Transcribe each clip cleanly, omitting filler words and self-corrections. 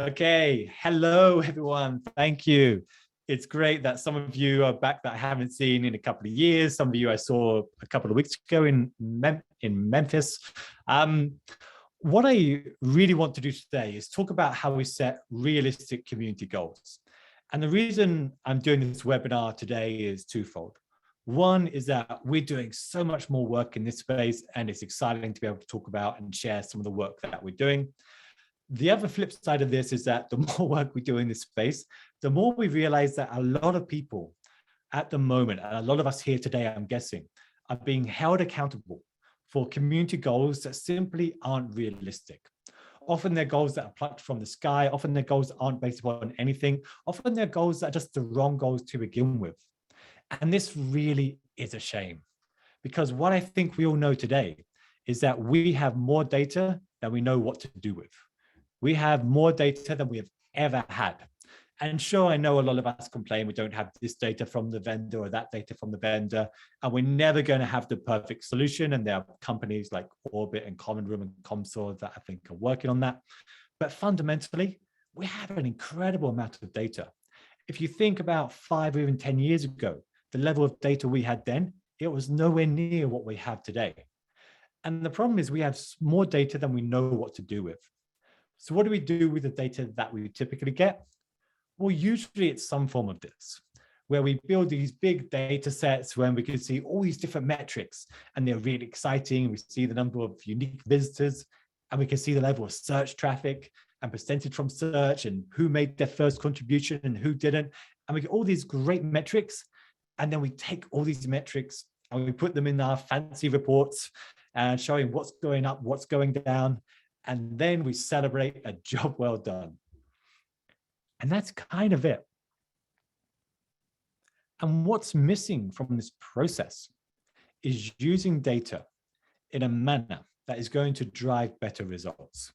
Okay, hello everyone. Thank you. It's great that some of you are back that I haven't seen in a couple of years. Some of you I saw a couple of weeks ago in Memphis. What I really want to do today is talk about how we set realistic community goals. And the reason I'm doing this webinar today is twofold. One is that we're doing so much more work in this space, and it's exciting to be able to talk about and share some of the work that we're doing. The other flip side of this is that the more work we do in this space, the more we realize that a lot of people at the moment, and a lot of us here today, I'm guessing, are being held accountable for community goals that simply aren't realistic. Often they're goals that are plucked from the sky. Often their goals aren't based upon anything. Often they're goals that are just the wrong goals to begin with. And this really is a shame, because what I think we all know today is that we have more data than we know what to do with. We have more data than we have ever had. And sure, I know a lot of us complain we don't have this data from the vendor or that data from the vendor, and we're never going to have the perfect solution. And there are companies like Orbit and Common Room and ComSol that I think are working on that. But fundamentally, we have an incredible amount of data. If you think about 5 or even 10 years ago, the level of data we had then, it was nowhere near what we have today. And the problem is we have more data than we know what to do with. So what do we do with the data that we typically get? Well, usually it's some form of this, where we build these big data sets when we can see all these different metrics, and they're really exciting. We see the number of unique visitors, and we can see the level of search traffic and percentage from search and who made their first contribution and who didn't. And we get all these great metrics. And then we take all these metrics and we put them in our fancy reports and showing what's going up, what's going down. And then we celebrate a job well done. And that's kind of it. And what's missing from this process is using data in a manner that is going to drive better results.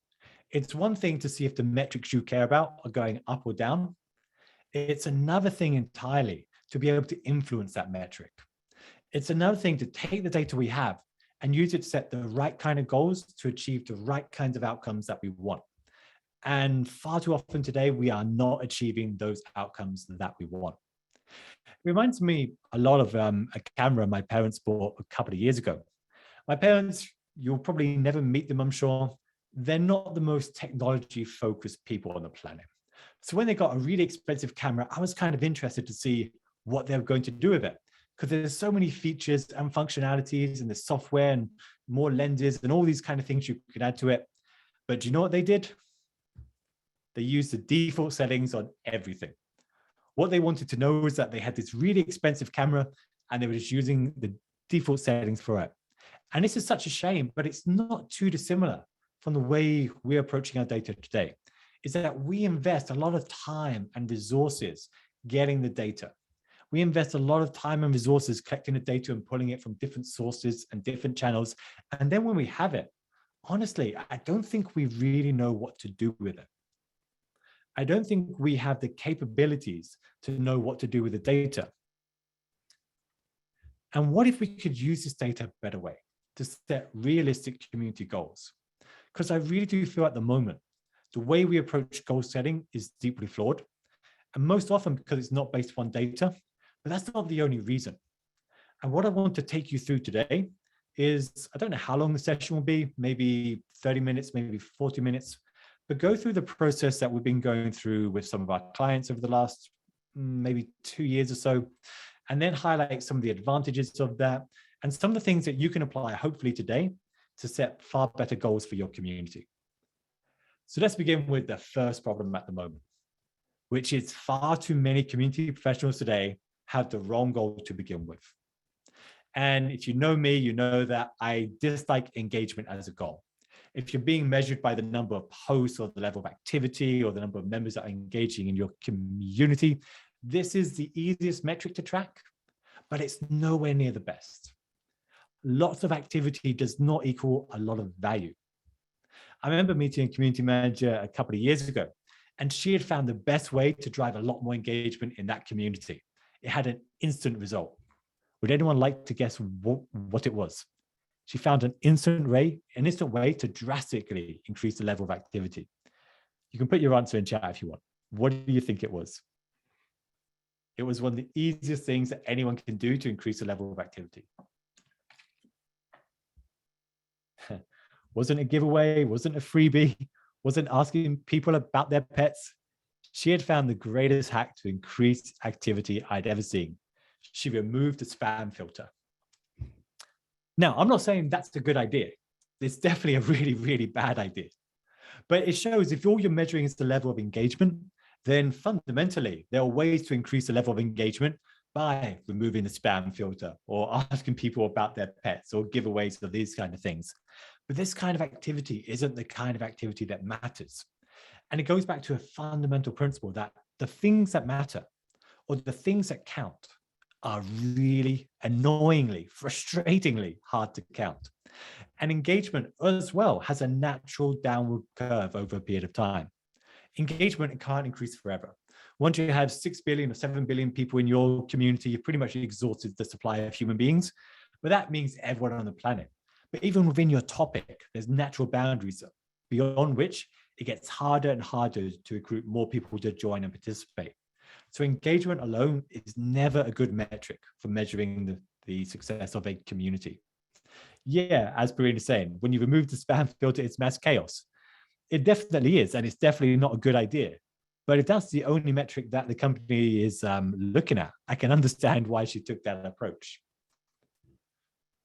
It's one thing to see if the metrics you care about are going up or down. It's another thing entirely to be able to influence that metric. It's another thing to take the data we have and use it to set the right kind of goals to achieve the right kinds of outcomes that we want. And far too often today, we are not achieving those outcomes that we want. It reminds me a lot of a camera my parents bought a couple of years ago. My parents, you'll probably never meet them, I'm sure. They're not the most technology-focused people on the planet. So when they got a really expensive camera, I was kind of interested to see what they were going to do with it, because there's so many features and functionalities and the software and more lenses and all these kind of things you could add to it. But do you know what they did? They used the default settings on everything. What they wanted to know was that they had this really expensive camera and they were just using the default settings for it. And this is such a shame, but it's not too dissimilar from the way we're approaching our data today. Is that we invest a lot of time and resources getting the data. We invest a lot of time and resources collecting the data and pulling it from different sources and different channels. And then when we have it, honestly, I don't think we really know what to do with it. I don't think we have the capabilities to know what to do with the data. And what if we could use this data a better way to set realistic community goals? Because I really do feel at the moment, the way we approach goal setting is deeply flawed. And most often because it's not based on data, but that's not the only reason. And what I want to take you through today is, I don't know how long the session will be, maybe 30 minutes, maybe 40 minutes, but go through the process that we've been going through with some of our clients over the last maybe 2 years or so, and then highlight some of the advantages of that and some of the things that you can apply hopefully today to set far better goals for your community. So let's begin with the first problem at the moment, which is far too many community professionals today have the wrong goal to begin with. And if you know me, you know that I dislike engagement as a goal. If you're being measured by the number of posts or the level of activity or the number of members that are engaging in your community, this is the easiest metric to track, but it's nowhere near the best. Lots of activity does not equal a lot of value. I remember meeting a community manager a couple of years ago, and she had found the best way to drive a lot more engagement in that community. It had an instant result. Would anyone like to guess what it was? She found an instant way to drastically increase the level of activity. You can put your answer in chat if you want. What do you think it was? It was one of the easiest things that anyone can do to increase the level of activity. Wasn't a giveaway, wasn't a freebie, wasn't asking people about their pets. She had found the greatest hack to increase activity I'd ever seen. She removed the spam filter. Now, I'm not saying that's a good idea. It's definitely a really, really bad idea. But it shows if all you're measuring is the level of engagement, then fundamentally, there are ways to increase the level of engagement by removing the spam filter or asking people about their pets or giveaways or these kind of things. But this kind of activity isn't the kind of activity that matters. And it goes back to a fundamental principle that the things that matter or the things that count are really annoyingly, frustratingly hard to count. And engagement as well has a natural downward curve over a period of time. Engagement can't increase forever. Once you have 6 billion or 7 billion people in your community, you've pretty much exhausted the supply of human beings. But that means everyone on the planet. But even within your topic, there's natural boundaries beyond which it gets harder and harder to recruit more people to join and participate. So engagement alone is never a good metric for measuring the success of a community. Yeah, as Perrine is saying, when you remove the spam filter, it's mass chaos. It definitely is, and it's definitely not a good idea. But if that's the only metric that the company is looking at, I can understand why she took that approach.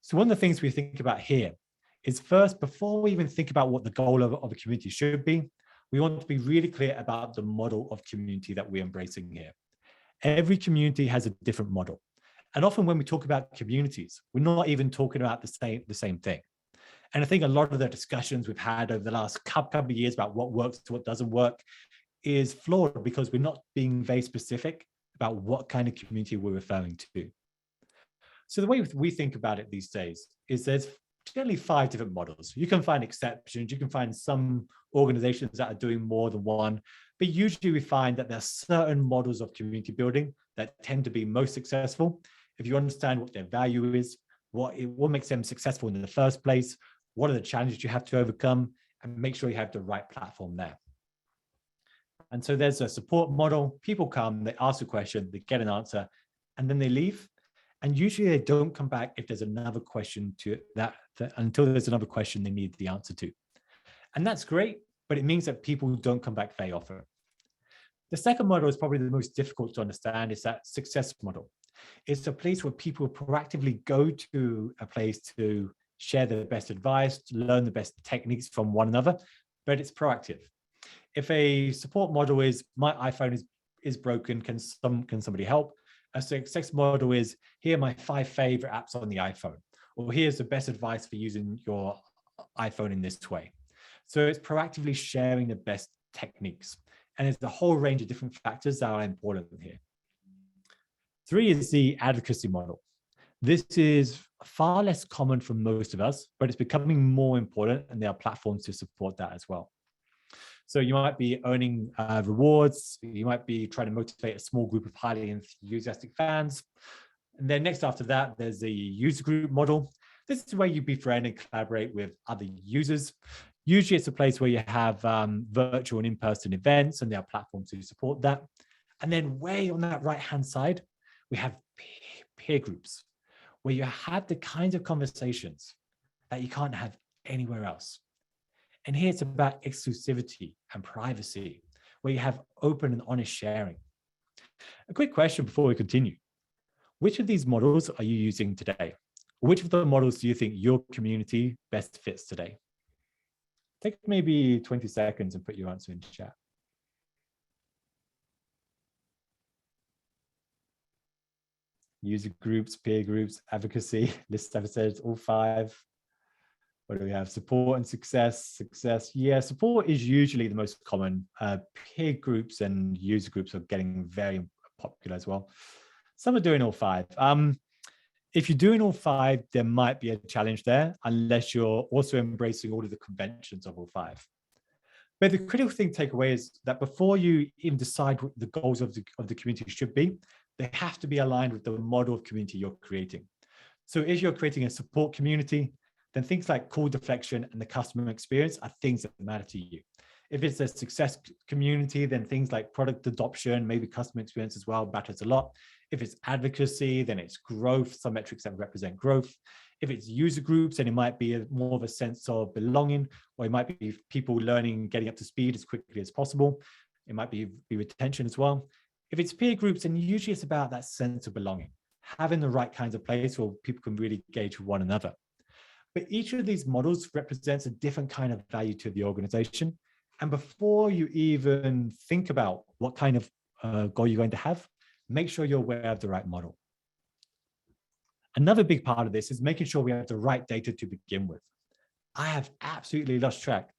So one of the things we think about here is first, before we even think about what the goal of a community should be, we want to be really clear about the model of community that we're embracing here. Every community has a different model. And often when we talk about communities, we're not even talking about the same thing. And I think a lot of the discussions we've had over the last couple of years about what works, what doesn't work, is flawed because we're not being very specific about what kind of community we're referring to. So the way we think about it these days is there's generally 5 different models. You can find exceptions. You can find some organizations that are doing more than one, but usually we find that there's certain models of community building that tend to be most successful. If you understand what their value is, what makes them successful in the first place, what are the challenges you have to overcome, and make sure you have the right platform there. And so there's a support model. People come, they ask a question, they get an answer, and then they leave. And usually they don't come back if there's another question to that until there's another question they need the answer to. And that's great, but it means that people don't come back very often. The second model is probably the most difficult to understand. It's that success model. It's a place where people proactively go to a place to share the best advice, to learn the best techniques from one another, but it's proactive. If a support model is, my iPhone is broken, can somebody help? A success model is, here are my 5 favorite apps on the iPhone, or here's the best advice for using your iPhone in this way. So it's proactively sharing the best techniques. And there's a whole range of different factors that are important here. 3 is the advocacy model. This is far less common for most of us, but it's becoming more important, and there are platforms to support that as well. So you might be earning rewards. You might be trying to motivate a small group of highly enthusiastic fans. And then next after that, there's the user group model. This is where you befriend and collaborate with other users. Usually it's a place where you have virtual and in-person events, and there are platforms to support that. And then way on that right-hand side, we have peer groups, where you have the kinds of conversations that you can't have anywhere else. And here it's about exclusivity and privacy, where you have open and honest sharing. A quick question before we continue. Which of these models are you using today? Which of the models do you think your community best fits today? Take maybe 20 seconds and put your answer in chat. User groups, peer groups, advocacy, list episodes, all 5. What do we have? Support and success. Yeah, support is usually the most common. Peer groups and user groups are getting very popular as well. Some are doing all 5. If you're doing all 5, there might be a challenge there, unless you're also embracing all of the conventions of all 5. But the critical thing to take away is that before you even decide what the goals of the community should be, they have to be aligned with the model of community you're creating. So if you're creating a support community, then things like call deflection and the customer experience are things that matter to you. If it's a success community, then things like product adoption, maybe customer experience as well, matters a lot. If it's advocacy, then it's growth, some metrics that represent growth. If it's user groups, then it might be more of a sense of belonging, or it might be people learning, getting up to speed as quickly as possible. It might be retention as well. If it's peer groups, then usually it's about that sense of belonging, having the right kinds of place where people can really engage with one another. But each of these models represents a different kind of value to the organization. And before you even think about what kind of goal you're going to have, make sure you're aware of the right model. Another big part of this is making sure we have the right data to begin with. I have absolutely lost track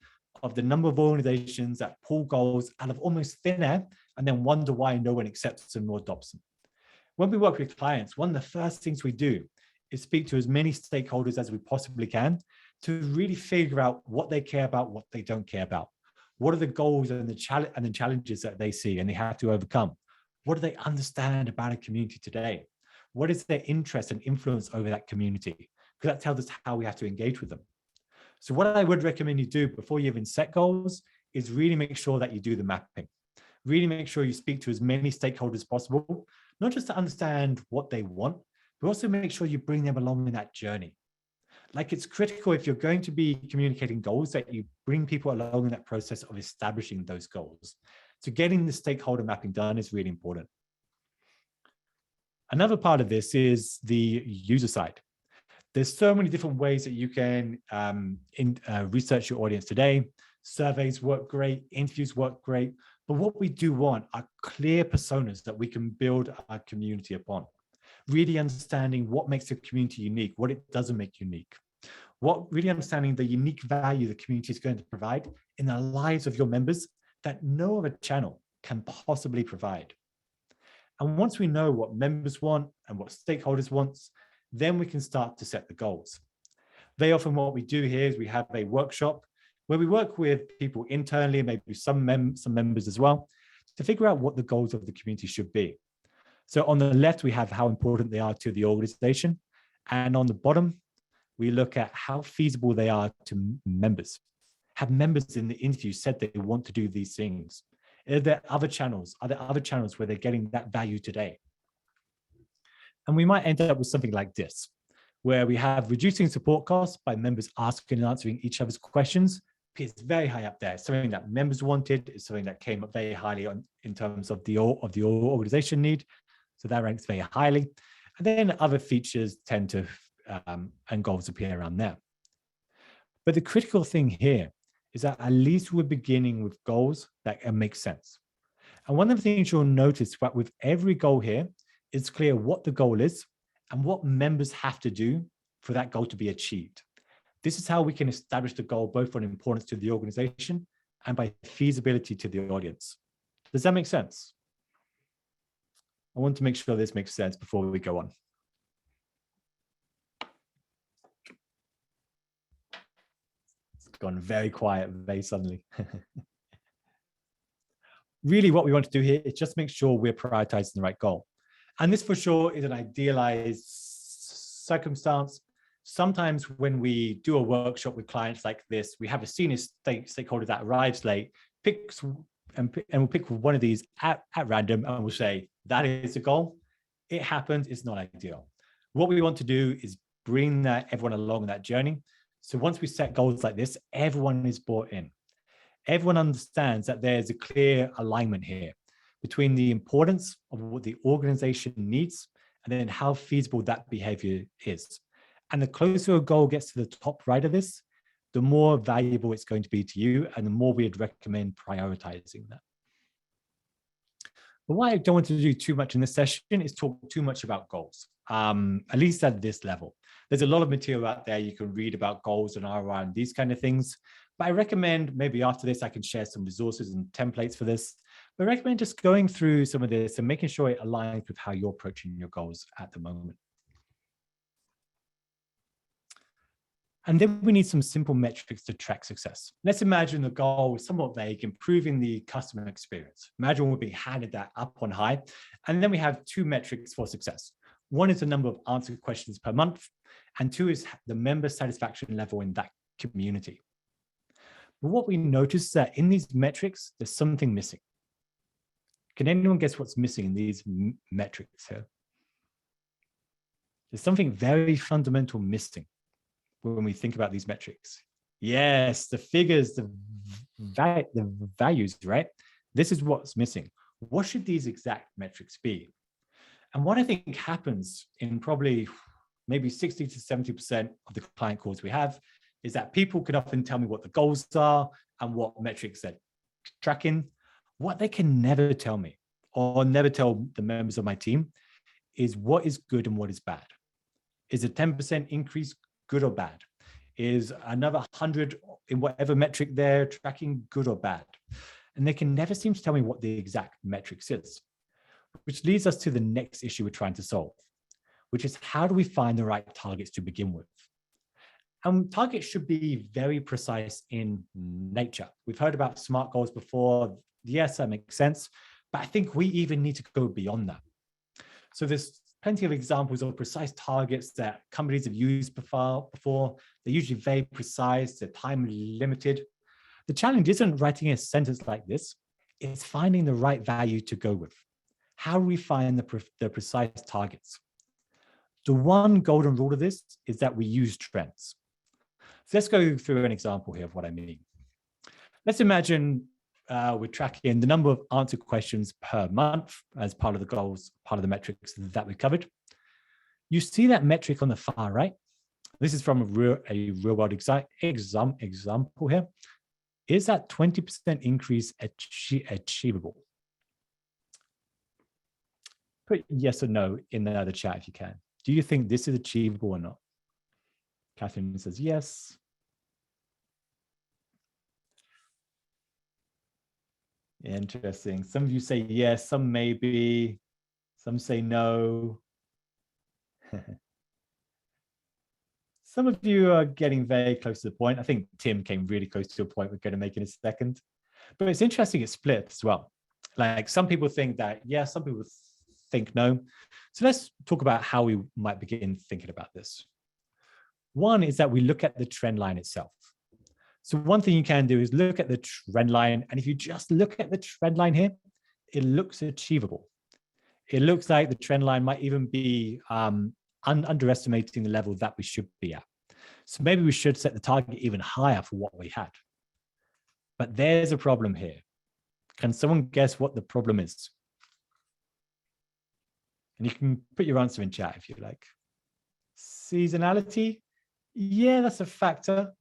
of the number of organizations that pull goals out of almost thin air and then wonder why no one accepts them or adopts them. When we work with clients, one of the first things we do is speak to as many stakeholders as we possibly can to really figure out what they care about, what they don't care about. What are the goals and the challenges that they see and they have to overcome? What do they understand about a community today? What is their interest and influence over that community? Because that tells us how we have to engage with them. So what I would recommend you do before you even set goals is really make sure that you do the mapping. Really make sure you speak to as many stakeholders as possible, not just to understand what they want, but also make sure you bring them along in that journey. Like, it's critical if you're going to be communicating goals that you bring people along in that process of establishing those goals. So getting the stakeholder mapping done is really important. Another part of this is the user side. There's so many different ways that you can research your audience today. Surveys work great, interviews work great, but what we do want are clear personas that we can build our community upon. Really understanding what makes a community unique, what it doesn't make unique. Really understanding the unique value the community is going to provide in the lives of your members that no other channel can possibly provide. And once we know what members want and what stakeholders want, then we can start to set the goals. Very often what we do here is we have a workshop where we work with people internally, maybe some members as well, to figure out what the goals of the community should be. So on the left, we have how important they are to the organization. And on the bottom, we look at how feasible they are to members. Have members in the interview said they want to do these things? Are there other channels? Are there other channels where they're getting that value today? And we might end up with something like this, where we have reducing support costs by members asking and answering each other's questions. It's very high up there. Something that members wanted, is something that came up very highly in terms of the organization need. So that ranks very highly. And then other features tend to, and goals appear around there. But the critical thing here is that at least we're beginning with goals that make sense. And one of the things you'll notice with every goal here, it's clear what the goal is and what members have to do for that goal to be achieved. This is how we can establish the goal both on importance to the organization and by feasibility to the audience. Does that make sense? I want to make sure this makes sense before we go on. It's gone very quiet very suddenly. Really what we want to do here is just make sure we're prioritizing the right goal. And this for sure is an idealized circumstance. Sometimes when we do a workshop with clients like this, we have a senior stakeholder that arrives late, and we'll pick one of these at random, and we'll say, that is the goal. It happens, it's not ideal. What we want to do is bring everyone along that journey. So once we set goals like this, everyone is bought in. Everyone understands that there's a clear alignment here between the importance of what the organization needs and then how feasible that behavior is. And the closer a goal gets to the top right of this, the more valuable it's going to be to you and the more we'd recommend prioritizing that. But what I don't want to do too much in this session is talk too much about goals, at least at this level. There's a lot of material out there you can read about goals and ROI and these kind of things. But I recommend maybe after this, I can share some resources and templates for this. But I recommend just going through some of this and making sure it aligns with how you're approaching your goals at the moment. And then we need some simple metrics to track success. Let's imagine the goal is somewhat vague, improving the customer experience. Imagine we'll be handed that up on high. And then we have two metrics for success. One is the number of answered questions per month, and two is the member satisfaction level in that community. But what we notice is that in these metrics, there's something missing. Can anyone guess what's missing in these metrics here? There's something very fundamental missing when we think about these metrics. Yes, the figures, the values, right? This is what's missing. What should these exact metrics be? And what I think happens in probably maybe 60 to 70% of the client calls we have is that people can often tell me what the goals are and what metrics they're tracking. What they can never tell me or never tell the members of my team is what is good and what is bad. Is a 10% increase good or bad? Is another 100 in whatever metric they're tracking good or bad? And they can never seem to tell me what the exact metrics is, which leads us to the next issue we're trying to solve, which is how do we find the right targets to begin with? Targets should be very precise in nature. We've heard about SMART goals before. Yes, that makes sense. But I think we even need to go beyond that. So there's plenty of examples of precise targets that companies have used before. They're usually very precise, they're time limited. The challenge isn't writing a sentence like this, it's finding the right value to go with. How do we find the precise targets? The one golden rule of this is that we use trends. So let's go through an example here of what I mean. Let's imagine we're tracking the number of answered questions per month as part of the goals, part of the metrics that we covered. You see that metric on the far right. This is from a real world example here. Is that 20% increase achievable? Put yes or no in the chat if you can. Do you think this is achievable or not? Catherine says yes. Interesting. Some of you say yes, some maybe, some say no. Some of you are getting very close to the point. I think Tim came really close to a point we're going to make in a second. But it's interesting it's split as well. Like some people think that yes, some people think no. So let's talk about how we might begin thinking about this. One is that we look at the trend line itself. So one thing you can do is look at the trend line. And if you just look at the trend line here, it looks achievable. It looks like the trend line might even be underestimating the level that we should be at. So maybe we should set the target even higher for what we had. But there's a problem here. Can someone guess what the problem is? And you can put your answer in chat if you like. Seasonality? Yeah, that's a factor.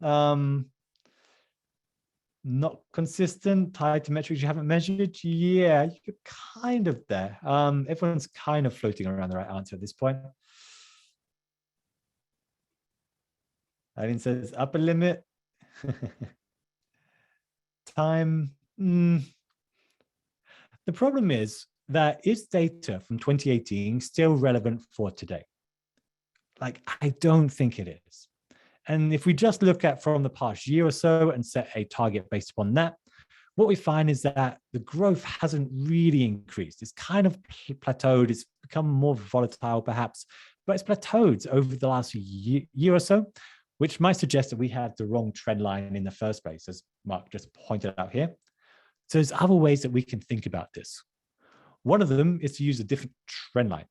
Not consistent, tied to metrics you haven't measured. Yeah, you're kind of there. Everyone's kind of floating around the right answer at this point. Eileen says upper limit. Time. The problem is that is data from 2018 still relevant for today? Like, I don't think it is. And if we just look at from the past year or so and set a target based upon that, what we find is that the growth hasn't really increased. It's kind of plateaued. It's become more volatile perhaps, but it's plateaued over the last year or so, which might suggest that we had the wrong trend line in the first place, as Mark just pointed out here. So there's other ways that we can think about this. One of them is to use a different trend line.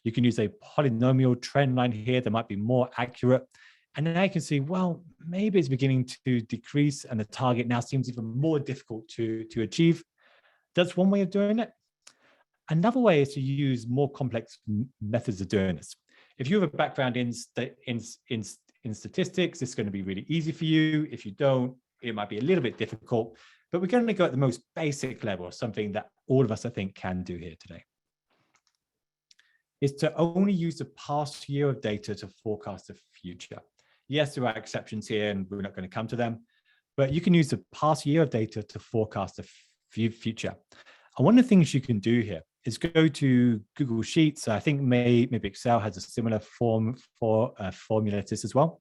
You can use a polynomial trend line here that might be more accurate. And then I can see, well, maybe it's beginning to decrease and the target now seems even more difficult to achieve. That's one way of doing it. Another way is to use more complex methods of doing this. If you have a background in statistics, it's going to be really easy for you. If you don't, it might be a little bit difficult, but we're going to go at the most basic level, something that all of us, I think, can do here today. Is to only use the past year of data to forecast the future. Yes, there are exceptions here and we're not going to come to them, but you can use the past year of data to forecast the future. And one of the things you can do here is go to Google Sheets. I think maybe Excel has a similar formula to this as well,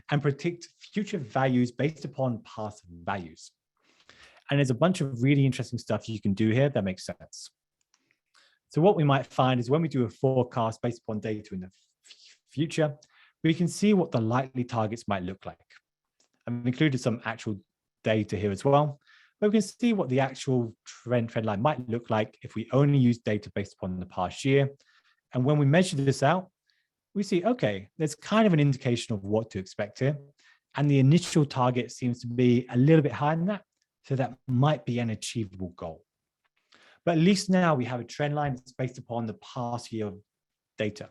and predict future values based upon past values. And there's a bunch of really interesting stuff you can do here that makes sense. So what we might find is when we do a forecast based upon data in the future, we can see what the likely targets might look like. I've included some actual data here as well, but we can see what the actual trend line might look like if we only use data based upon the past year. And when we measure this out, we see, okay, there's kind of an indication of what to expect here. And the initial target seems to be a little bit higher than that. So that might be an achievable goal. But at least now we have a trend line that's based upon the past year of data.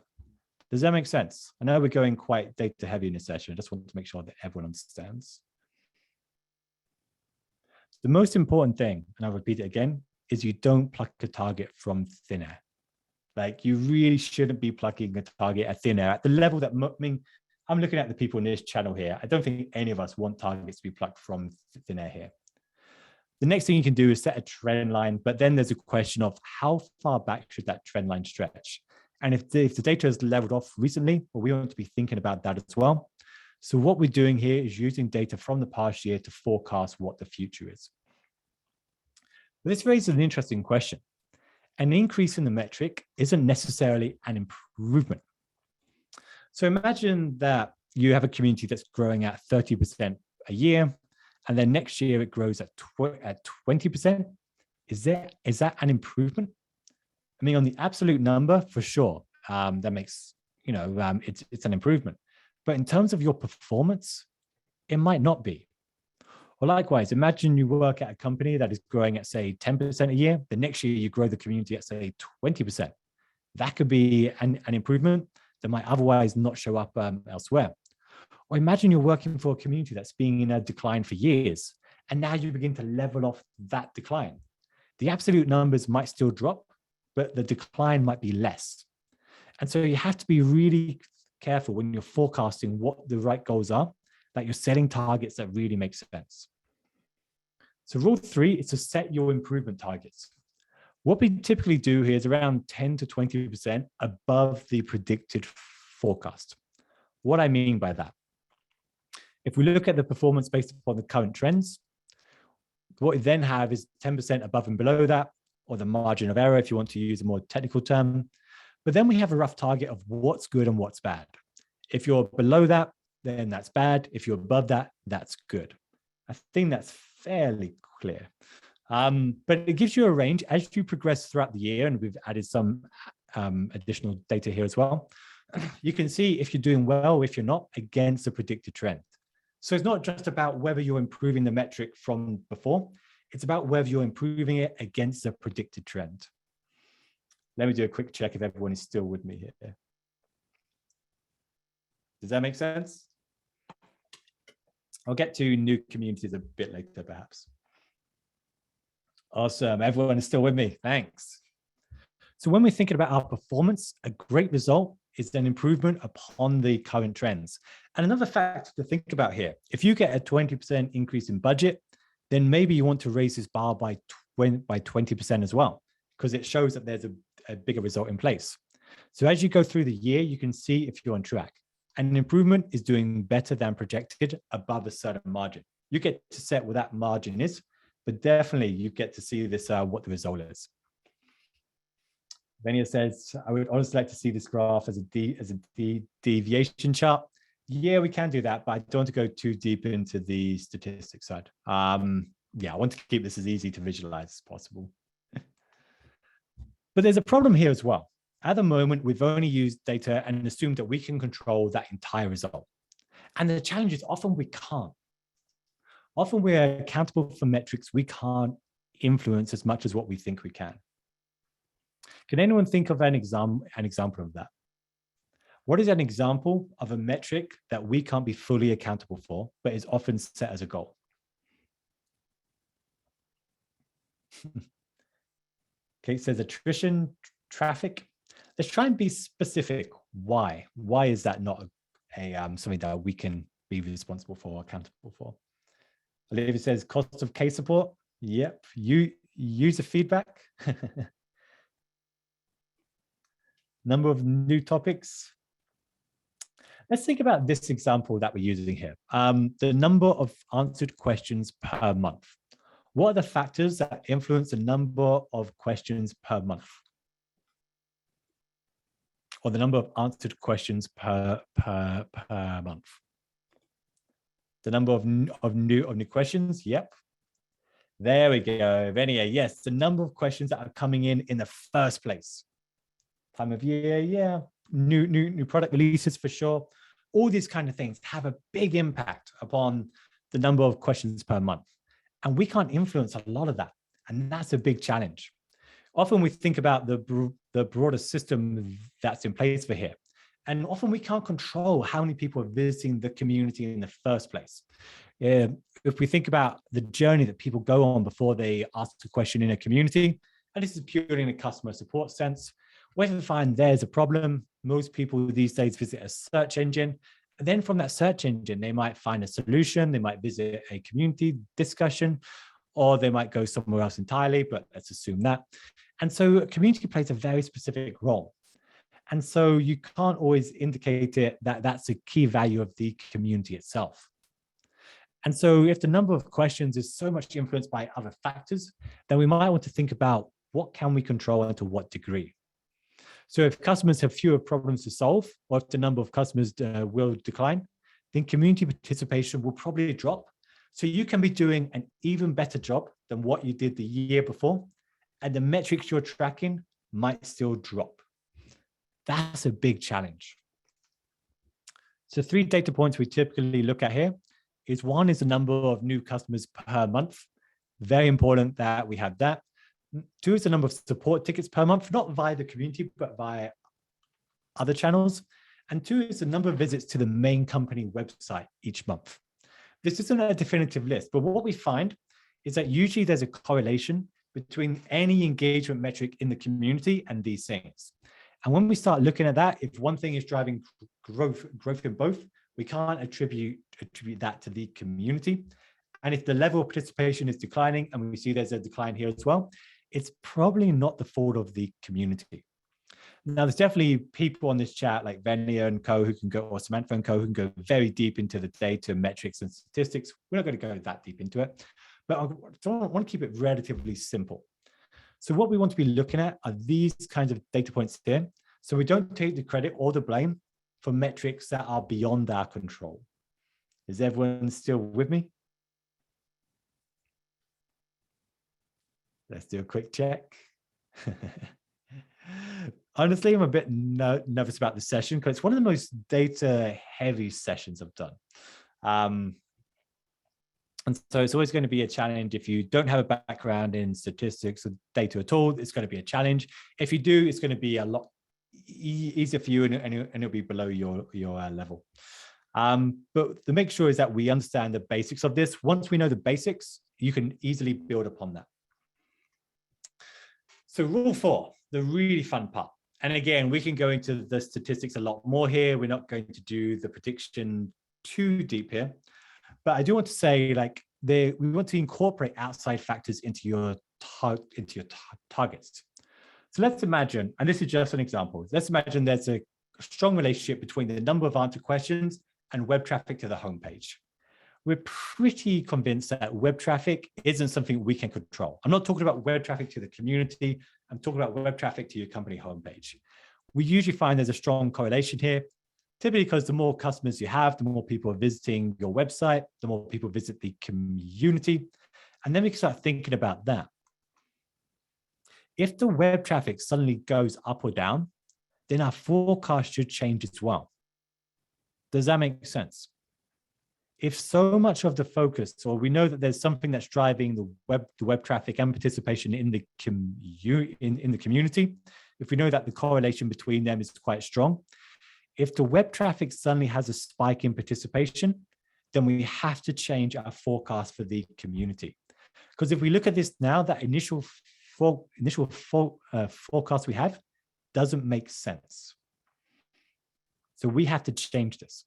Does that make sense? I know we're going quite data heavy in this session. I just want to make sure that everyone understands. The most important thing, and I'll repeat it again, is you don't pluck a target from thin air. Like, you really shouldn't be plucking a target at thin air at the level that, I mean, I'm looking at the people in this channel here. I don't think any of us want targets to be plucked from thin air here. The next thing you can do is set a trend line, but then there's a question of how far back should that trend line stretch? And if the data has leveled off recently, well, we want to be thinking about that as well. So what we're doing here is using data from the past year to forecast what the future is. But this raises an interesting question. An increase in the metric isn't necessarily an improvement. So imagine that you have a community that's growing at 30% a year, and then next year it grows at 20%. Is that an improvement? I mean, on the absolute number, for sure, that makes, it's an improvement. But in terms of your performance, it might not be. Or likewise, imagine you work at a company that is growing at, say, 10% a year. The next year you grow the community at, say, 20%. That could be an improvement that might otherwise not show up elsewhere. Or imagine you're working for a community that's been in a decline for years, and now you begin to level off that decline. The absolute numbers might still drop, but the decline might be less. And so you have to be really careful when you're forecasting what the right goals are, that you're setting targets that really make sense. So rule 3 is to set your improvement targets. What we typically do here is around 10 to 20% above the predicted forecast. What I mean by that, if we look at the performance based upon the current trends, what we then have is 10% above and below that, or the margin of error, if you want to use a more technical term. But then we have a rough target of what's good and what's bad. If you're below that, then that's bad. If you're above that, that's good. I think that's fairly clear. But it gives you a range as you progress throughout the year, and we've added some additional data here as well. You can see if you're doing well or if you're not against the predicted trend. So it's not just about whether you're improving the metric from before, it's about whether you're improving it against the predicted trend. Let me do a quick check if everyone is still with me here. Does that make sense? I'll get to new communities a bit later, perhaps. Awesome, everyone is still with me, thanks. So when we're thinking about our performance, a great result is an improvement upon the current trends. And another factor to think about here, if you get a 20% increase in budget, then maybe you want to raise this bar by 20% as well, because it shows that there's a bigger result in place. So as you go through the year, you can see if you're on track. And an improvement is doing better than projected above a certain margin. You get to set what that margin is, but definitely you get to see this, what the result is. Venia says, I would honestly like to see this graph as a deviation chart. Yeah, we can do that, but I don't want to go too deep into the statistics side. Yeah, I want to keep this as easy to visualize as possible. But there's a problem here as well. At the moment, we've only used data and assumed that we can control that entire result. And the challenge is often we can't. Often we're accountable for metrics we can't influence as much as what we think we can. Can anyone think of an example of that? What is an example of a metric that we can't be fully accountable for, but is often set as a goal? Okay, it says attrition, traffic. Let's try and be specific. Why? Why is that not something that we can be responsible for or accountable for? Olivia says cost of case support. Yep. User feedback. Number of new topics. Let's think about this example that we're using here. The number of answered questions per month. What are the factors that influence the number of questions per month? Or the number of answered questions per month? The number of new questions. Yep. There we go. Venia, yes, the number of questions that are coming in the first place. Time of year, yeah. New product releases for sure. All these kind of things have a big impact upon the number of questions per month. And we can't influence a lot of that. And that's a big challenge. Often we think about the broader system that's in place for here. And often we can't control how many people are visiting the community in the first place. If we think about the journey that people go on before they ask a question in a community, and this is purely in a customer support sense, when we find there's a problem, most people these days visit a search engine. And then from that search engine, they might find a solution, they might visit a community discussion, or they might go somewhere else entirely, but let's assume that. And so a community plays a very specific role. And so you can't always indicate it that that's a key value of the community itself. And so if the number of questions is so much influenced by other factors, then we might want to think about what can we control and to what degree. So if customers have fewer problems to solve, or if the number of customers will decline, then community participation will probably drop. So you can be doing an even better job than what you did the year before, and the metrics you're tracking might still drop. That's a big challenge. So 3 data points we typically look at here is one is the number of new customers per month. Very important that we have that. 2 is the number of support tickets per month, not via the community, but via other channels. And 2 is the number of visits to the main company website each month. This isn't a definitive list, but what we find is that usually there's a correlation between any engagement metric in the community and these things. And when we start looking at that, if one thing is driving growth in both, we can't attribute that to the community. And if the level of participation is declining, and we see there's a decline here as well, it's probably not the fault of the community. Now, there's definitely people on this chat like Venia and co who can go, or Samantha and co who can go very deep into the data, metrics, and statistics. We're not going to go that deep into it, but I want to keep it relatively simple. So what we want to be looking at are these kinds of data points here. So we don't take the credit or the blame for metrics that are beyond our control. Is everyone still with me? Let's do a quick check. Honestly, I'm a bit nervous about this session because it's one of the most data-heavy sessions I've done. And so it's always going to be a challenge. If you don't have a background in statistics or data at all, it's going to be a challenge. If you do, it's going to be a lot easier for you and it'll be below your level. But the make sure is that we understand the basics of this. Once we know the basics, you can easily build upon that. So rule 4, the really fun part. And again, we can go into the statistics a lot more here. We're not going to do the prediction too deep here. But I do want to say, like, we want to incorporate outside factors into your targets. So let's imagine, and this is just an example, let's imagine there's a strong relationship between the number of answered questions and web traffic to the homepage. We're pretty convinced that web traffic isn't something we can control. I'm not talking about web traffic to the community. I'm talking about web traffic to your company homepage. We usually find there's a strong correlation here, typically because the more customers you have, the more people are visiting your website, the more people visit the community. And then we can start thinking about that. If the web traffic suddenly goes up or down, then our forecast should change as well. Does that make sense? If so much of the focus, or we know that there's something that's driving the web traffic and participation in the community, if we know that the correlation between them is quite strong, if the web traffic suddenly has a spike in participation, then we have to change our forecast for the community. Because if we look at this now, that initial forecast we have doesn't make sense. So we have to change this.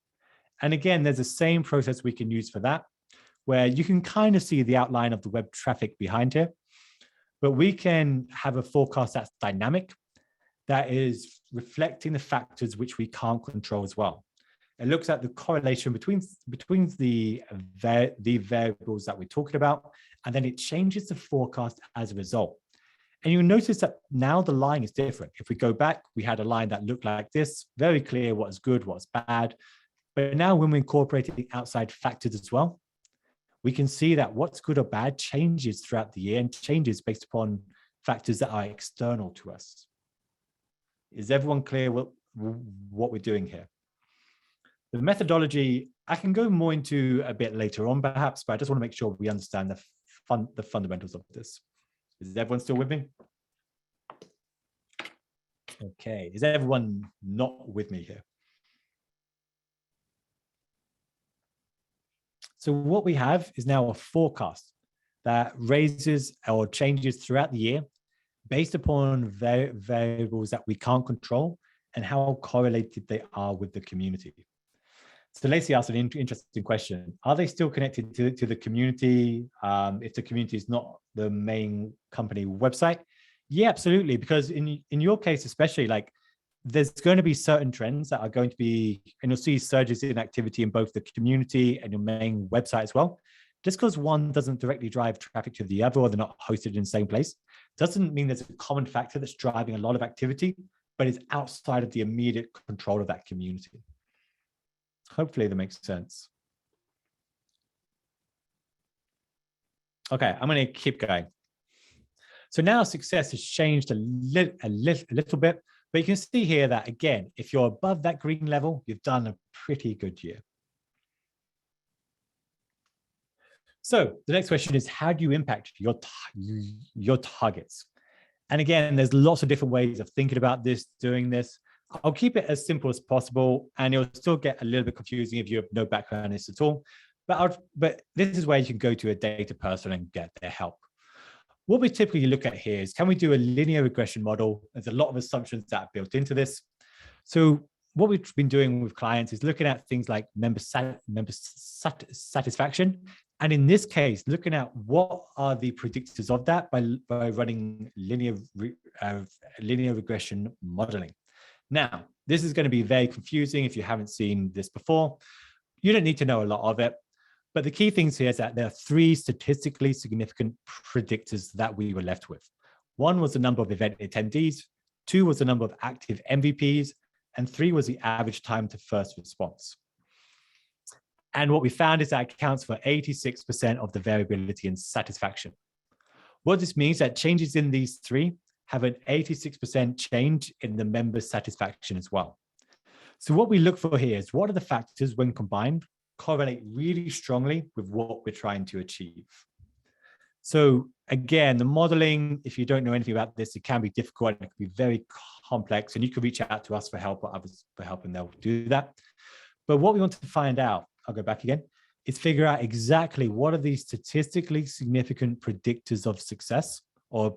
And again, there's the same process we can use for that, where you can kind of see the outline of the web traffic behind here, but we can have a forecast that's dynamic, that is reflecting the factors which we can't control as well. It looks at the correlation between the variables that we're talking about, and then it changes the forecast as a result. And you'll notice that now the line is different. If we go back, we had a line that looked like this, very clear what's good, what's bad. But now when we're incorporating outside factors as well, we can see that what's good or bad changes throughout the year and changes based upon factors that are external to us. Is everyone clear what we're doing here? The methodology, I can go more into a bit later on perhaps, but I just want to make sure we understand the fundamentals of this. Is everyone still with me? Okay, is everyone not with me here? So what we have is now a forecast that raises or changes throughout the year based upon variables that we can't control and how correlated they are with the community. So Lacey asked an interesting question. Are they still connected to the community if the community is not the main company website? Yeah, absolutely. Because in your case, especially, like there's going to be certain trends that are going to be, and you'll see surges in activity in both the community and your main website as well. Just because one doesn't directly drive traffic to the other or they're not hosted in the same place, doesn't mean there's a common factor that's driving a lot of activity, but it's outside of the immediate control of that community. Hopefully that makes sense. Okay, I'm going to keep going. So now success has changed a little bit, but you can see here that, again, if you're above that green level, you've done a pretty good year. So the next question is, how do you impact your targets? And again, there's lots of different ways of thinking about this, doing this. I'll keep it as simple as possible, and it'll still get a little bit confusing if you have no background in this at all. But this is where you can go to a data person and get their help. What we typically look at here is, can we do a linear regression model? There's a lot of assumptions that are built into this. So what we've been doing with clients is looking at things like member satisfaction. And in this case, looking at what are the predictors of that by running linear regression modeling. Now, this is going to be very confusing if you haven't seen this before. You don't need to know a lot of it. But the key things here is that there are 3 statistically significant predictors that we were left with. 1 was the number of event attendees, 2 was the number of active MVPs, and 3 was the average time to first response. And what we found is that accounts for 86% of the variability in satisfaction. What this means is that changes in these 3 have an 86% change in the member satisfaction as well. So what we look for here is, what are the factors when combined correlate really strongly with what we're trying to achieve? So again, the modeling, if you don't know anything about this, it can be difficult and it can be very complex, and you can reach out to us for help or others for help, and they'll do that. But what we want to find out, I'll go back again, is figure out exactly what are these statistically significant predictors of success, or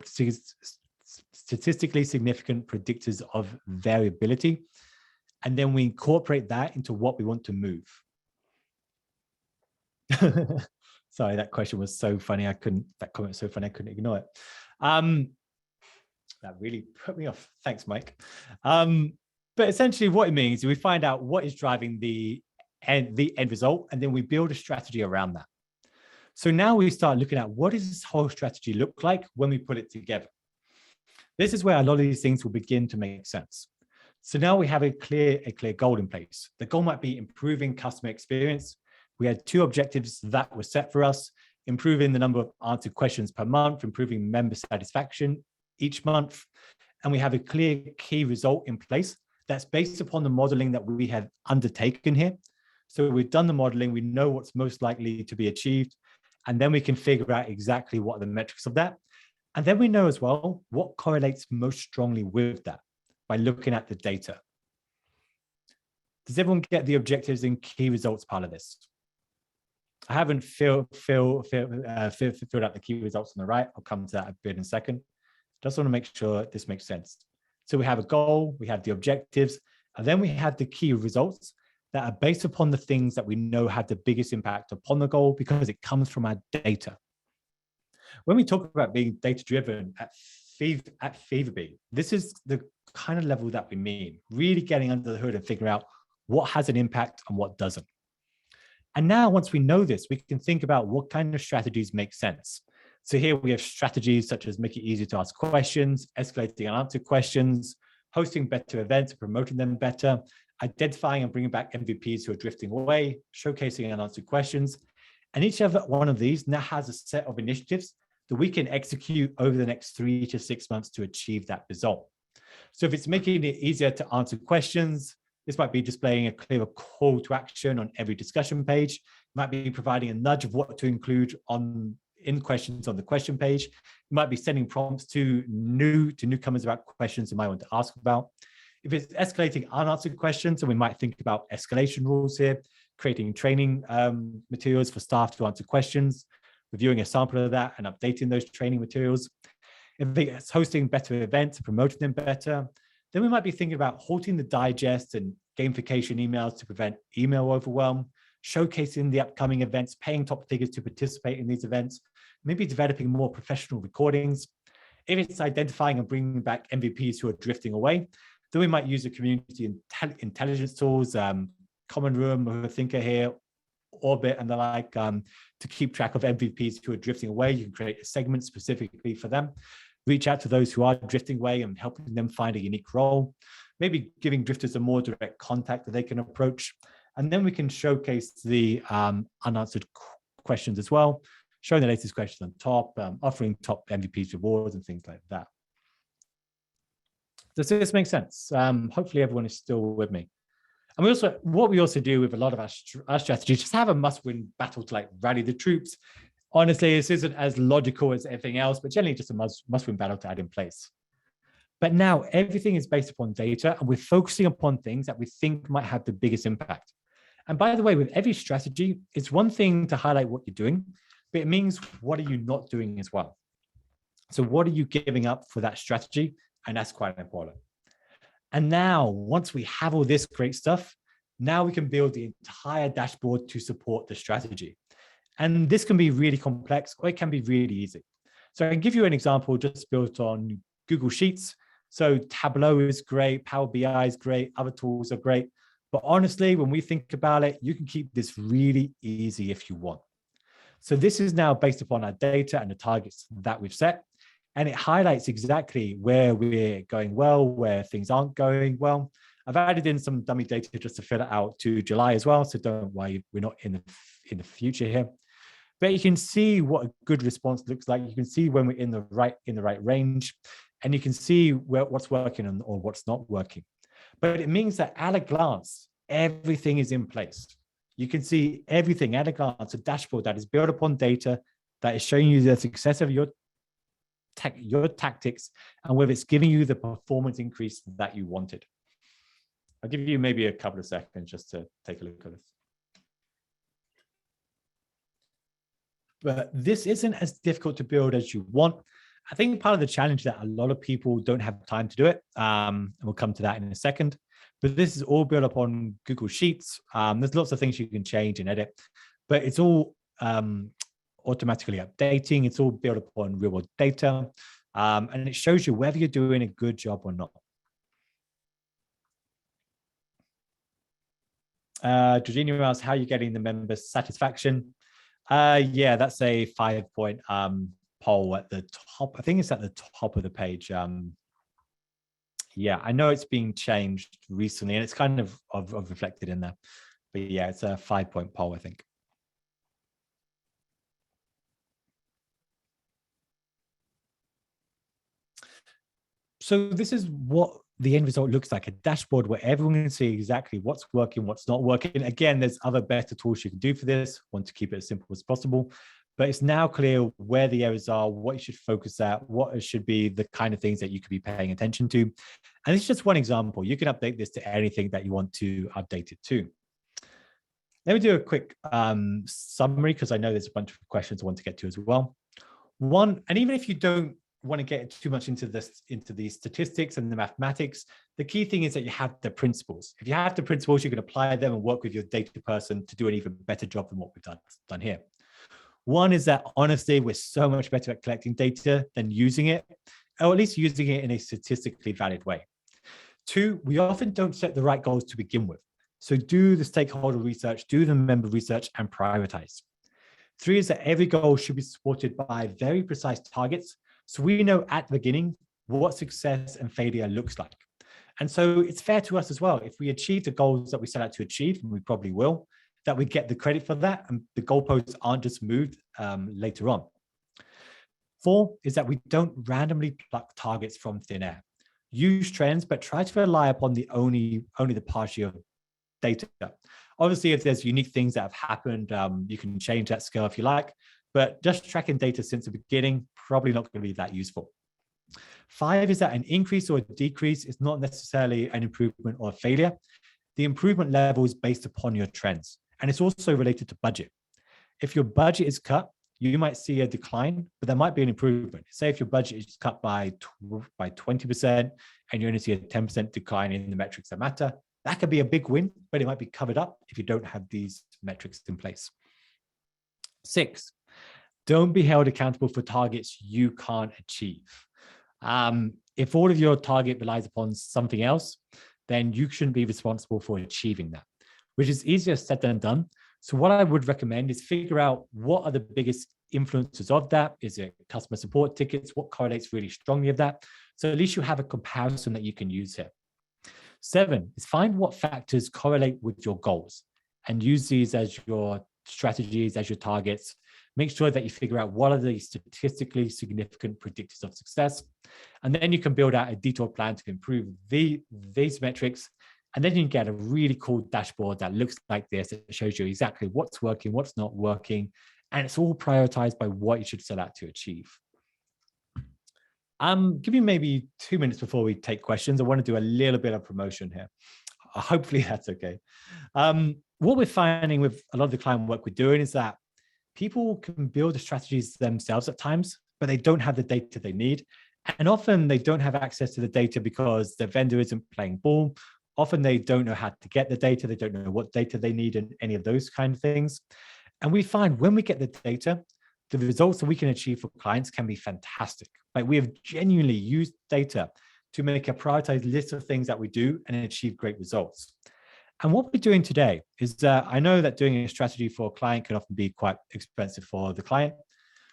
statistically significant predictors of variability. And then we incorporate that into what we want to move. Sorry, that question was so funny. That comment was so funny, I couldn't ignore it. That really put me off. Thanks, Mike. But essentially what it means is we find out what is driving the end result, and then we build a strategy around that. So now we start looking at, what does this whole strategy look like when we put it together? This is where a lot of these things will begin to make sense. So now we have a clear goal in place. The goal might be improving customer experience. We had 2 objectives that were set for us: improving the number of answered questions per month, improving member satisfaction each month. And we have a clear key result in place that's based upon the modeling that we have undertaken here. So we've done the modeling, we know what's most likely to be achieved, and then we can figure out exactly what are the metrics of that. And then we know as well what correlates most strongly with that by looking at the data. Does everyone get the objectives and key results part of this? I haven't filled out the key results on the right. I'll come to that a bit in a second. Just want to make sure this makes sense. So we have a goal, we have the objectives, and then we have the key results that are based upon the things that we know have the biggest impact upon the goal, because it comes from our data. When we talk about being data-driven at Feverbee, this is the kind of level that we mean, really getting under the hood and figuring out what has an impact and what doesn't. And now, once we know this, we can think about what kind of strategies make sense. So here we have strategies such as making it easier to ask questions, escalating unanswered questions, hosting better events, promoting them better, identifying and bringing back MVPs who are drifting away, showcasing unanswered questions. And each one of these now has a set of initiatives that we can execute over the next 3 to 6 months to achieve that result. So if it's making it easier to answer questions, this might be displaying a clearer call to action on every discussion page. It might be providing a nudge of what to include in questions on the question page. It might be sending prompts to newcomers about questions they might want to ask about. If it's escalating unanswered questions, then we might think about escalation rules here, creating training materials for staff to answer questions, reviewing a sample of that and updating those training materials. If it's hosting better events, promoting them better, then we might be thinking about halting the digest and gamification emails to prevent email overwhelm, showcasing the upcoming events, paying top figures to participate in these events, maybe developing more professional recordings. If it's identifying and bringing back MVPs who are drifting away, then we might use the community intelligence tools, Common Room, Thinker here, Orbit, and the like, to keep track of MVPs who are drifting away. You can create a segment specifically for them, reach out to those who are drifting away and helping them find a unique role, maybe giving drifters a more direct contact that they can approach. And then we can showcase the unanswered questions as well, showing the latest questions on top, offering top MVPs rewards and things like that. Does this make sense? Hopefully everyone is still with me. And what we also do with a lot of our strategies, just have a must-win battle to like rally the troops. Honestly, this isn't as logical as everything else, but generally just a must-win battle to add in place. But now everything is based upon data, and we're focusing upon things that we think might have the biggest impact. And by the way, with every strategy, it's one thing to highlight what you're doing, but it means what are you not doing as well? So what are you giving up for that strategy? And that's quite important. And now, once we have all this great stuff, now we can build the entire dashboard to support the strategy. And this can be really complex, or it can be really easy. So I can give you an example just built on Google Sheets. So Tableau is great, Power BI is great, other tools are great. But honestly, when we think about it, you can keep this really easy if you want. So this is now based upon our data and the targets that we've set. And it highlights exactly where we're going well, where things aren't going well. I've added in some dummy data just to fill it out to July as well. So don't worry, we're not in the future here. But you can see what a good response looks like. You can see when we're in the right range, and you can see what's working or what's not working. But it means that at a glance, everything is in place. You can see everything at a glance, a dashboard that is built upon data that is showing you the success of your tactics and whether it's giving you the performance increase that you wanted. I'll give you maybe a couple of seconds just to take a look at this. But this isn't as difficult to build as you want. I think part of the challenge that a lot of people don't have time to do it, and we'll come to that in a second, but this is all built up on Google Sheets. There's lots of things you can change and edit, but it's all automatically updating. It's all built upon real world data, and it shows you whether you're doing a good job or not. Georgina asks, how are you getting the members' satisfaction? Yeah, that's a 5-point poll at the top. I think it's at the top of the page. Yeah, I know it's being changed recently, and it's kind of reflected in there. But yeah, it's a 5-point poll, I think. So this is what the end result looks like, a dashboard where everyone can see exactly what's working, what's not working. Again, there's other better tools you can do for this. Want to keep it as simple as possible, but it's now clear where the errors are, what you should focus at, what should be the kind of things that you could be paying attention to. And it's just one example. You can update this to anything that you want to update it to. Let me do a quick summary, because I know there's a bunch of questions I want to get to as well. One, and even if you don't want to get too much into the statistics and the mathematics, the key thing is that you have the principles. If you have the principles, you can apply them and work with your data person to do an even better job than what we've done here. One is that honestly, we're so much better at collecting data than using it, or at least using it in a statistically valid way. Two, we often don't set the right goals to begin with. So do the stakeholder research, do the member research, and prioritize. Three is that every goal should be supported by very precise targets, so we know at the beginning what success and failure looks like. And so it's fair to us as well. If we achieve the goals that we set out to achieve, and we probably will, that we get the credit for that, and the goalposts aren't just moved later on. 4 is that we don't randomly pluck targets from thin air. Use trends, but try to rely upon the only the partial data. Obviously, if there's unique things that have happened, you can change that scale if you like, but just tracking data since the beginning, probably not going to be that useful. 5 is that an increase or a decrease is not necessarily an improvement or a failure. The improvement level is based upon your trends, and it's also related to budget. If your budget is cut, you might see a decline, but there might be an improvement. Say if your budget is cut by 20% and you only see a 10% decline in the metrics that matter, that could be a big win, but it might be covered up if you don't have these metrics in place. 6, don't be held accountable for targets you can't achieve. If all of your target relies upon something else, then you shouldn't be responsible for achieving that, which is easier said than done. So what I would recommend is figure out what are the biggest influences of that. Is it customer support tickets? What correlates really strongly of that? So at least you have a comparison that you can use here. 7 is find what factors correlate with your goals and use these as your strategies, as your targets. Make sure that you figure out what are the statistically significant predictors of success. And then you can build out a detailed plan to improve these metrics. And then you can get a really cool dashboard that looks like this. It shows you exactly what's working, what's not working. And it's all prioritized by what you should set out to achieve. Give me maybe 2 minutes before we take questions. I want to do a little bit of promotion here. Hopefully that's okay. What we're finding with a lot of the client work we're doing is that people can build the strategies themselves at times, but they don't have the data they need. And often they don't have access to the data because the vendor isn't playing ball. Often they don't know how to get the data. They don't know what data they need and any of those kind of things. And we find when we get the data, the results that we can achieve for clients can be fantastic. Like we have genuinely used data to make a prioritized list of things that we do and achieve great results. And what we're doing today is I know that doing a strategy for a client can often be quite expensive for the client.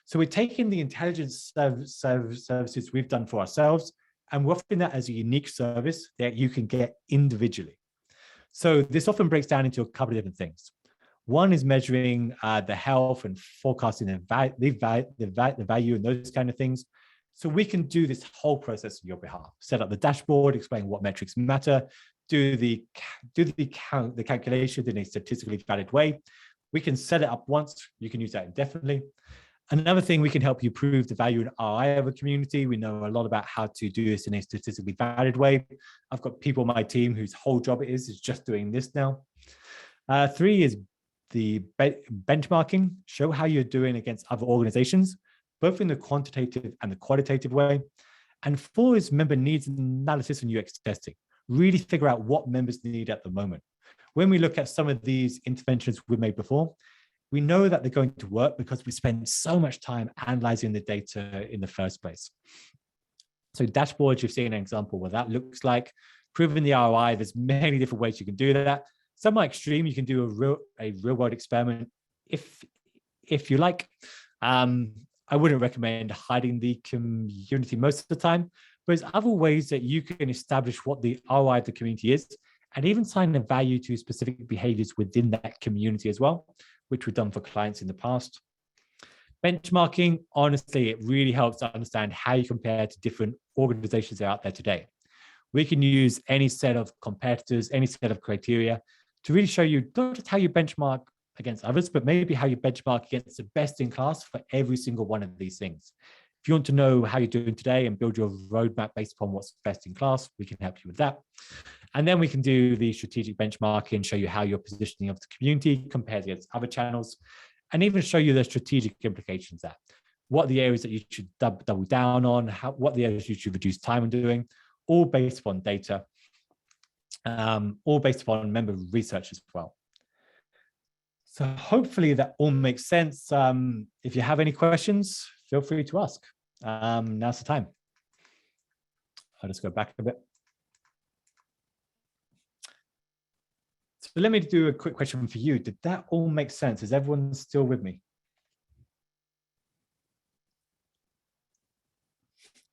So we're taking the intelligence services we've done for ourselves, and we're offering that as a unique service that you can get individually. So this often breaks down into a couple of different things. One is measuring the health and forecasting the value and those kind of things. So we can do this whole process on your behalf. Set up the dashboard, explain what metrics matter, do the calculation in a statistically valid way. We can set it up once. You can use that indefinitely. Another thing, we can help you prove the value and ROI of a community. We know a lot about how to do this in a statistically valid way. I've got people on my team whose whole job it is just doing this now. 3 is the benchmarking. Show how you're doing against other organizations, both in the quantitative and the qualitative way. And 4 is member needs analysis and UX testing. Really figure out what members need at the moment. When we look at some of these interventions we've made before, we know that they're going to work because we spend so much time analyzing the data in the first place. So dashboards, you've seen an example what that looks like. Proving the ROI, there's many different ways you can do that. Some are extreme. You can do a real world experiment if you like. I wouldn't recommend hiding the community most of the time, but there's other ways that you can establish what the ROI of the community is and even assign a value to specific behaviors within that community as well, which we've done for clients in the past. Benchmarking, honestly, it really helps to understand how you compare to different organizations that are out there today. We can use any set of competitors, any set of criteria to really show you not just how you benchmark against others, but maybe how you benchmark against the best in class for every single one of these things. If you want to know how you're doing today and build your roadmap based upon what's best in class, we can help you with that. And then we can do the strategic benchmarking, show you how you're positioning of the community compared against other channels, and even show you the strategic implications there. What are the areas that you should double down on, what are the areas you should reduce time on doing, all based upon data, all based upon member research as well. So hopefully that all makes sense. If you have any questions, feel free to ask. Now's the time. I'll just go back a bit. So let me do a quick question for you. Did that all make sense? Is everyone still with me?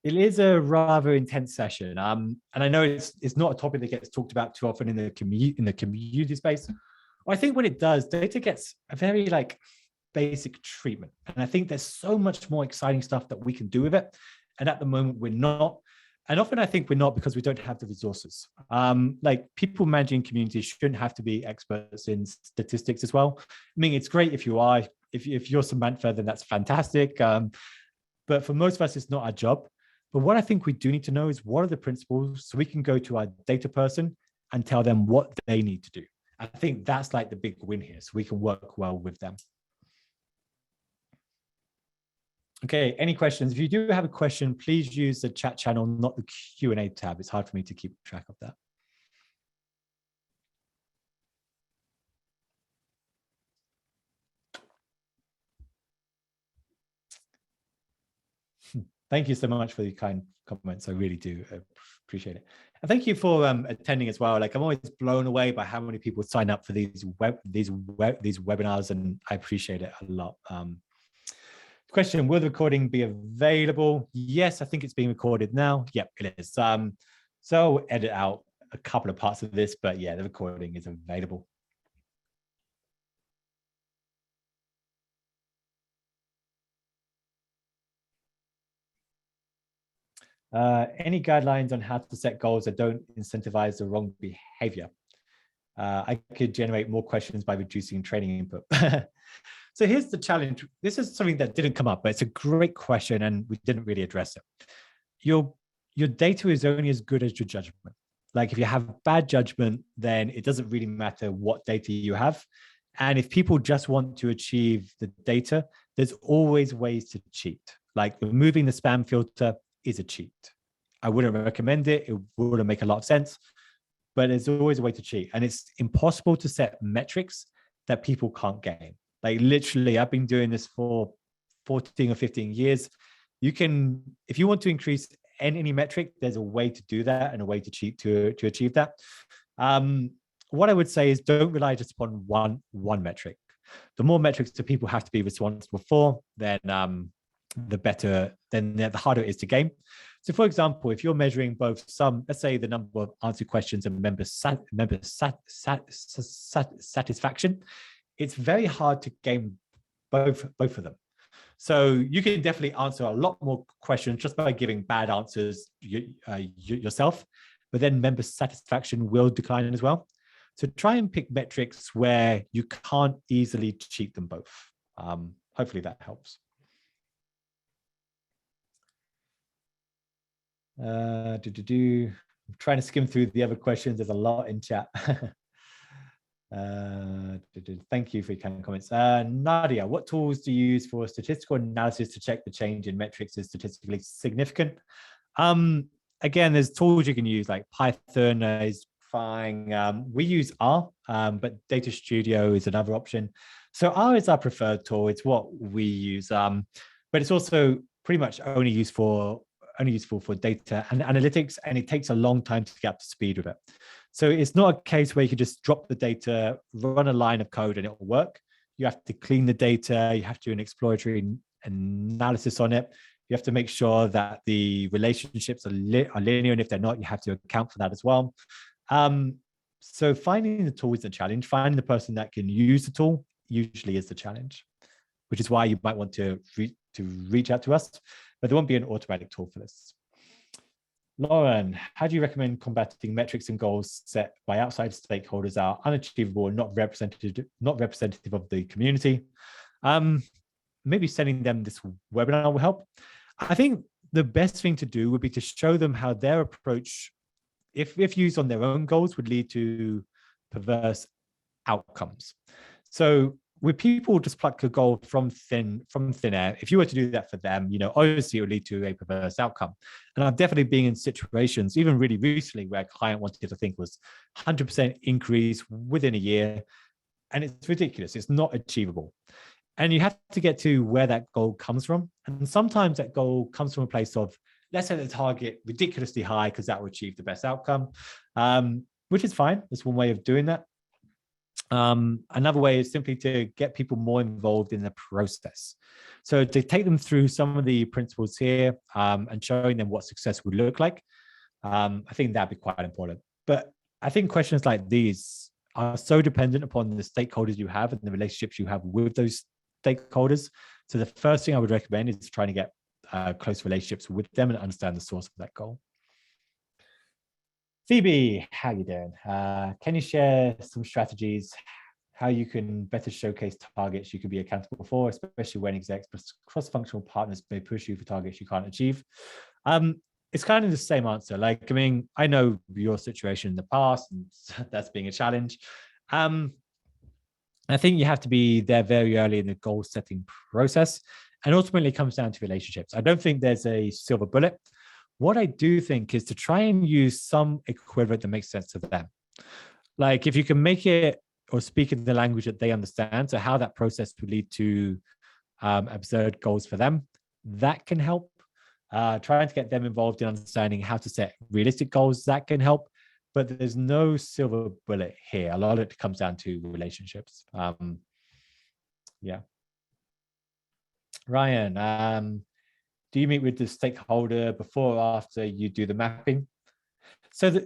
It is a rather intense session, and I know it's not a topic that gets talked about too often in the community space. I think when it does, data gets a very like basic treatment, and I think there's so much more exciting stuff that we can do with it. And at the moment, we're not. And often I think we're not because we don't have the resources. Like people managing communities shouldn't have to be experts in statistics as well. I mean, it's great if you are. If you're Samantha, then that's fantastic. But for most of us, it's not our job. But what I think we do need to know is what are the principles so we can go to our data person and tell them what they need to do. I think that's like the big win here, so we can work well with them. Okay, any questions? If you do have a question, please use the chat channel, not the Q&A tab. It's hard for me to keep track of that. Thank you so much for the kind comments. I really do appreciate it. And thank you for attending as well. Like I'm always blown away by how many people sign up for these webinars, and I appreciate it a lot. Question, will the recording be available? Yes, I think it's being recorded now. Yep, it is. So I'll edit out a couple of parts of this, but yeah, the recording is available. Any guidelines on how to set goals that don't incentivize the wrong behavior? I could generate more questions by reducing training input. So here's the challenge. This is something that didn't come up, but it's a great question and we didn't really address it. Your data is only as good as your judgment. Like if you have bad judgment, then it doesn't really matter what data you have. And if people just want to achieve the data, there's always ways to cheat. Like removing the spam filter is a cheat. I wouldn't recommend it. It wouldn't make a lot of sense, but there's always a way to cheat. And it's impossible to set metrics that people can't gain. Like literally, I've been doing this for 14 or 15 years. You can, if you want to increase any metric, there's a way to do that and a way to cheat to achieve that. What I would say is don't rely just upon one metric. The more metrics that people have to be responsible for, then the better, then the harder it is to game. So for example, if you're measuring both let's say the number of answered questions and member satisfaction, it's very hard to game both of them. So you can definitely answer a lot more questions just by giving bad answers yourself, but then member satisfaction will decline as well. So try and pick metrics where you can't easily cheat them both. Hopefully that helps. I'm trying to skim through the other questions. There's a lot in chat. Thank you for your kind comments. Nadia, what tools do you use for statistical analysis to check the change in metrics is statistically significant? Again, there's tools you can use, like Python is fine. We use R, but Data Studio is another option. So R is our preferred tool. It's what we use, but it's also pretty much only useful for data and analytics, and it takes a long time to get up to speed with it. So it's not a case where you can just drop the data, run a line of code and it will work. You have to clean the data. You have to do an exploratory analysis on it. You have to make sure that the relationships are linear, and if they're not, you have to account for that as well. So finding the tool is the challenge. Finding the person that can use the tool usually is the challenge, which is why you might want to reach out to us, but there won't be an automatic tool for this. Lauren, how do you recommend combating metrics and goals set by outside stakeholders are unachievable and not representative of the community? Maybe sending them this webinar will help. I think the best thing to do would be to show them how their approach, if used on their own goals, would lead to perverse outcomes. So with people just pluck a goal from thin air, if you were to do that for them, obviously it would lead to a perverse outcome. And I've definitely been in situations, even really recently, where a client wanted to think was 100% increase within a year. And it's ridiculous. It's not achievable. And you have to get to where that goal comes from. And sometimes that goal comes from a place of, let's set the target ridiculously high because that will achieve the best outcome, which is fine. That's one way of doing that. Another way is simply to get people more involved in the process. So to take them through some of the principles here and showing them what success would look like, I think that'd be quite important. But I think questions like these are so dependent upon the stakeholders you have and the relationships you have with those stakeholders. So the first thing I would recommend is trying to get close relationships with them and understand the source of that goal. Phoebe, how you doing? Can you share some strategies how you can better showcase targets you can be accountable for, especially when execs plus cross-functional partners may push you for targets you can't achieve? It's kind of the same answer. Like, I mean, I know your situation in the past, and that's being a challenge. I think you have to be there very early in the goal setting process, and ultimately it comes down to relationships. I don't think there's a silver bullet. What I do think is to try and use some equivalent that makes sense to them. Like if you can make it or speak in the language that they understand, so how that process would lead to absurd goals for them, that can help. Trying to get them involved in understanding how to set realistic goals, that can help. But there's no silver bullet here. A lot of it comes down to relationships. Yeah. Ryan, do you meet with the stakeholder before or after you do the mapping? So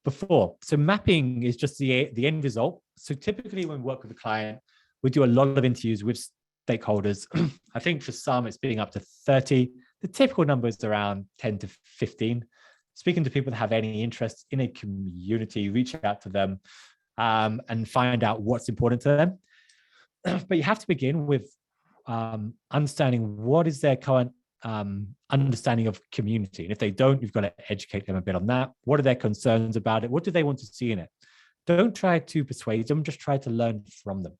before. So mapping is just the end result. So typically when we work with a client, we do a lot of interviews with stakeholders. I think for some it's being up to 30. The typical number is around 10 to 15. Speaking to people that have any interest in a community, reach out to them and find out what's important to them. But you have to begin with understanding what is their current understanding of community. And if they don't, you've got to educate them a bit on that. What are their concerns about it? What do they want to see in it? Don't try to persuade them, just try to learn from them.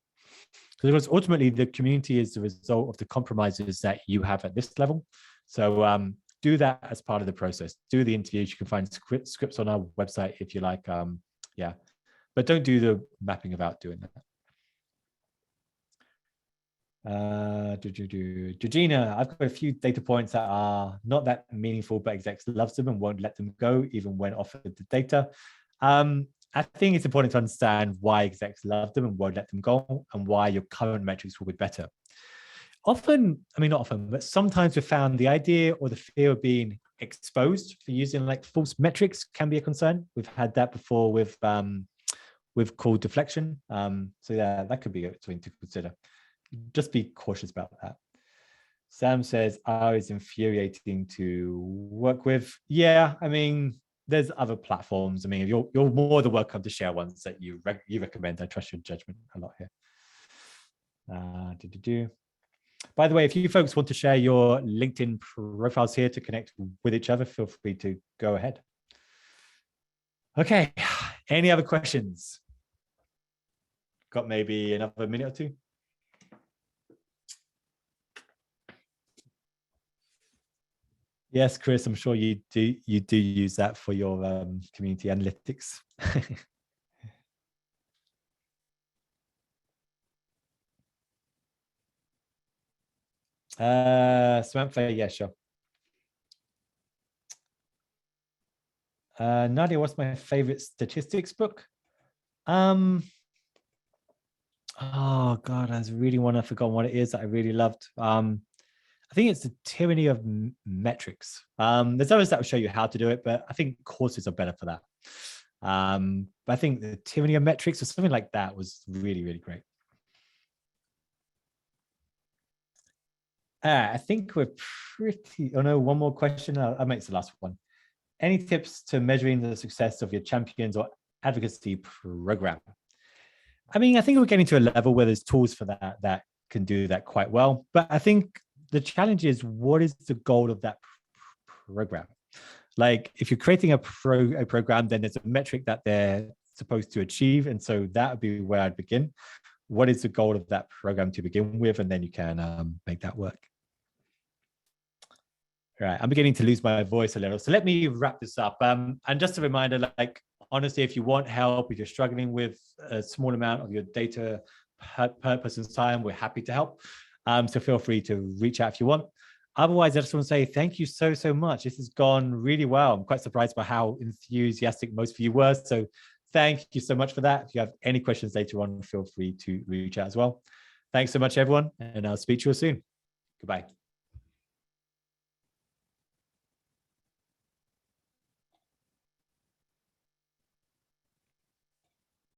Because ultimately the community is the result of the compromises that you have at this level. So do that as part of the process. Do the interviews. You can find scripts on our website if you like. Yeah, but don't do the mapping without doing that. Georgina, I've got a few data points that are not that meaningful, but execs love them and won't let them go even when offered the data. I think it's important to understand why execs love them and won't let them go and why your current metrics will be better. Often, I mean, not often, but sometimes we've found the idea or the fear of being exposed for using like false metrics can be a concern. We've had that before with call deflection. So yeah, that could be something to consider. Just be cautious about that. Sam says, "Oh, it's infuriating to work with." Yeah, I mean, there's other platforms. I mean, you're more than welcome to share ones that you recommend. I trust your judgment a lot here. By the way, if you folks want to share your LinkedIn profiles here to connect with each other, feel free to go ahead. Okay, any other questions? Got maybe another minute or two? Yes, Chris, I'm sure you do use that for your community analytics. Samantha, yeah, sure. Nadia, what's my favorite statistics book? Oh God, I really want to forget what it is that I really loved. I think it's the tyranny of metrics. There's others that will show you how to do it, but I think courses are better for that. But I think the tyranny of metrics or something like that was really, really great. I think we're pretty, oh no, one more question. I'll make it the last one. Any tips to measuring the success of your champions or advocacy program? I mean, I think we're getting to a level where there's tools for that can do that quite well. But I think the challenge is, what is the goal of that program? Like if you're creating a program, then there's a metric that they're supposed to achieve. And so that would be where I'd begin. What is the goal of that program to begin with? And then you can make that work. All right, I'm beginning to lose my voice a little. So let me wrap this up. And just a reminder, like, honestly, if you want help, if you're struggling with a small amount of your data per person's time, we're happy to help. So feel free to reach out if you want. Otherwise, I just want to say thank you so much. This has gone really well. I'm quite surprised by how enthusiastic most of you were. So thank you so much for that. If you have any questions later on, feel free to reach out as well. Thanks so much, everyone, and I'll speak to you soon. Goodbye.